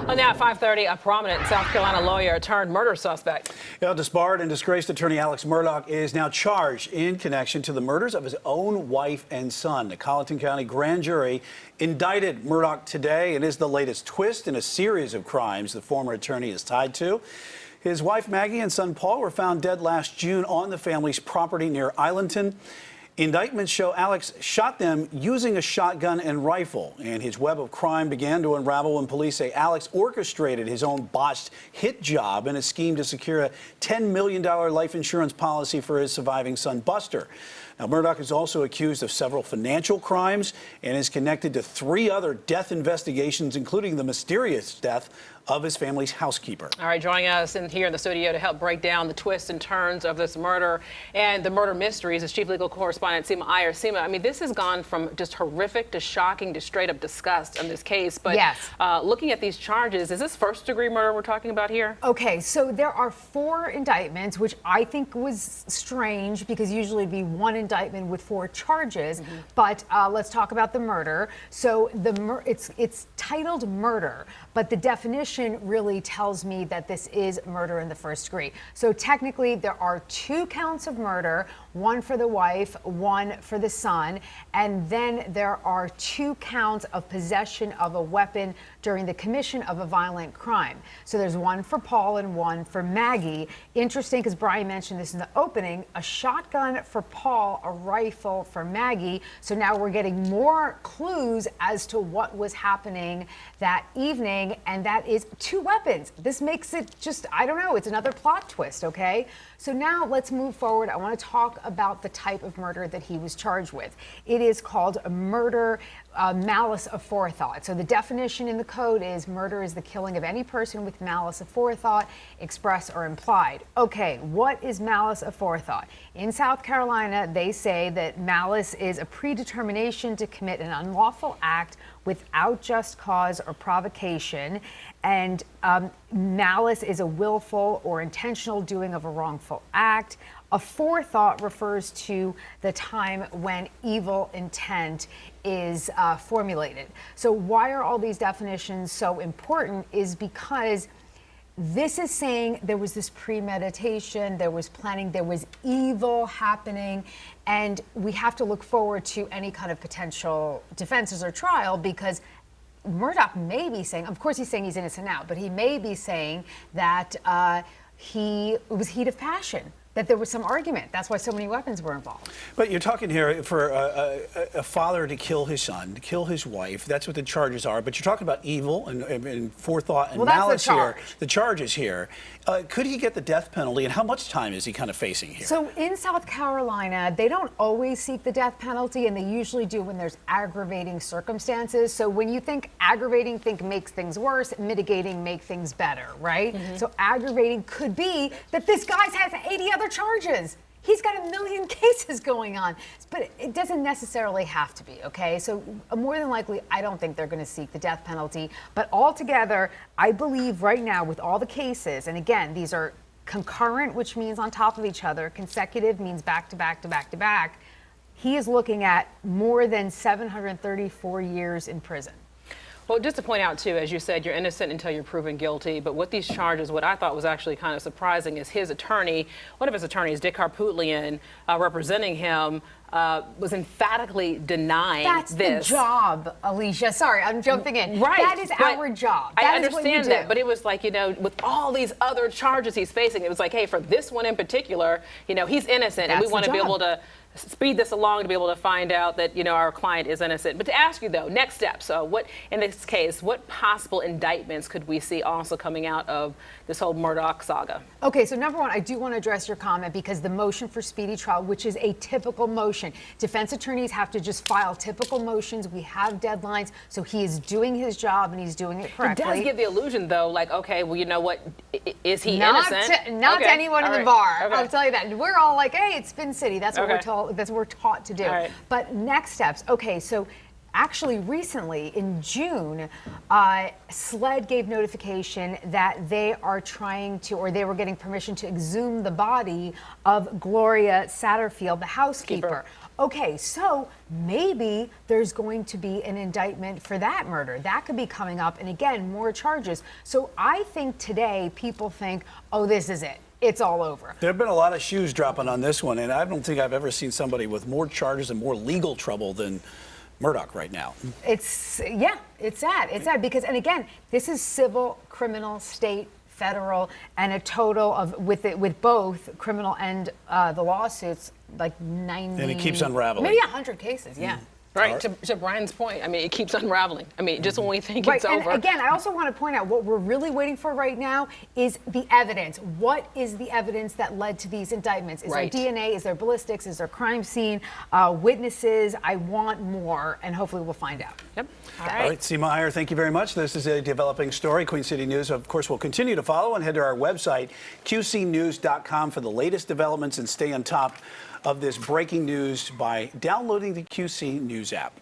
Well, now at 5:30, a prominent South Carolina lawyer turned murder suspect. Disbarred and disgraced attorney Alex Murdaugh is now charged in connection to the murders of his own wife and son. The Colleton County grand jury indicted Murdaugh today and is the latest twist in a series of crimes the former attorney is tied to. His wife Maggie and son Paul were found dead last June on the family's property near Islandton. Indictments show Alex shot them using a shotgun and rifle, and his web of crime began to unravel when police say Alex orchestrated his own botched hit job in a scheme to secure a $10 million life insurance policy for his surviving son Buster. Now, Murdaugh is also accused of several financial crimes and is connected to 3 other death investigations, including the mysterious death of his family's housekeeper. All right, joining us here in the studio to help break down the twists and turns of this murder and the murder mysteries is Chief Legal Correspondent Seema Iyer. Seema, I mean, this has gone from just horrific to shocking to straight up disgust in this case. But yes. Looking at these charges, is this first-degree murder we're talking about here? Okay, so there are 4 indictments, which I think was strange because usually it'd be 1 indictment with 4 charges. But let's talk about the murder. So it's titled murder, but the definition really tells me that this is murder in the first degree. So technically there are 2 counts of murder, 1 for the wife, 1 for the son, and then there are 2 counts of possession of a weapon during the commission of a violent crime. So there's 1 for Paul and 1 for Maggie. Interesting, because Brian mentioned this in the opening, a shotgun for Paul, a rifle for Maggie. So now we're getting more clues as to what was happening that evening, and that is 2 weapons. This makes it just, I don't know, it's another plot twist, okay? So now let's move forward. I want to talk about the type of murder that he was charged with. It is called murder, malice aforethought. So the definition in the code is murder is the killing of any person with malice aforethought, express or implied. Okay, what is malice aforethought? In South Carolina, they say that malice is a predetermination to commit an unlawful act without just cause or provocation, and malice is a willful or intentional doing of a wrongful act. Aforethought refers to the time when evil intent is formulated. So why are all these definitions so important is because this is saying there was this premeditation, there was planning, there was evil happening, and we have to look forward to any kind of potential defenses or trial because Murdaugh may be saying, of course he's saying he's innocent now, but he may be saying that it was heat of passion, that there was some argument. That's why so many weapons were involved. But you're talking here for a father to kill his son, to kill his wife. That's what the charges are. But you're talking about evil and forethought and malice here. The charges here. Could he get the death penalty, and how much time is he kind of facing here? So in South Carolina, they don't always seek the death penalty, and they usually do when there's aggravating circumstances. So when you think aggravating, think makes things worse, mitigating make things better, right? So aggravating could be that this guy has 80 other charges. He's got 1 million cases going on, but it doesn't necessarily have to be, okay? So more than likely, I don't think they're going to seek the death penalty. But altogether, I believe right now with all the cases, and again, these are concurrent, which means on top of each other. Consecutive means back to back to back to back. He is looking at more than 734 years in prison. Well, just to point out, too, as you said, you're innocent until you're proven guilty. But with these charges, what I thought was actually kind of surprising is his attorney, one of his attorneys, Dick Harpootlian, representing him, was emphatically denying this. That's the job, Alicia. Sorry, I'm jumping in. Right. That is our job. That I understand that, but it was like, you know, with all these other charges he's facing, it was like, hey, for this one in particular, you know, he's innocent, and we want to be able to speed this along to be able to find out that, you know, our client is innocent. But to ask you, though, next steps. So what, in this case, what possible indictments could we see also coming out of this whole Murdaugh saga? Okay, so number one, I do want to address your comment because the motion for speedy trial, which is a typical motion, defense attorneys have to just file typical motions. We have deadlines, so he is doing his job and he's doing it correctly. It does give the illusion, though, like, okay, well, you know what, is he innocent? Not to anyone in the bar. Okay. I'll tell you that. We're all like, hey, it's Spin City. That's what we're told. That's what we're taught to do. Right. But next steps. Okay, so actually recently in June, SLED gave notification that they are trying to, or they were getting permission to exhume the body of Gloria Satterfield, the housekeeper. Okay, so maybe there's going to be an indictment for that murder. That could be coming up, and again, more charges. So I think today people think, oh, this is it. It's all over. There have been a lot of shoes dropping on this one, and I don't think I've ever seen somebody with more charges and more legal trouble than Murdaugh right now. It's sad. It's sad because, and again, this is civil, criminal, state, federal, and a total of with both criminal and the lawsuits, like 90. And it keeps unraveling. Maybe 100 cases. Yeah. Right, to Brian's point, I mean, it keeps unraveling. I mean, just when we think it's over. And again, I also want to point out what we're really waiting for right now is the evidence. What is the evidence that led to these indictments? Is there DNA? Is there ballistics? Is there crime scene? Witnesses? I want more, and hopefully we'll find out. Yep. All right, Seema Iyer, thank you very much. This is a developing story. Queen City News, of course, will continue to follow, and head to our website, qcnews.com, for the latest developments and stay on top of this breaking news by downloading the QC News app.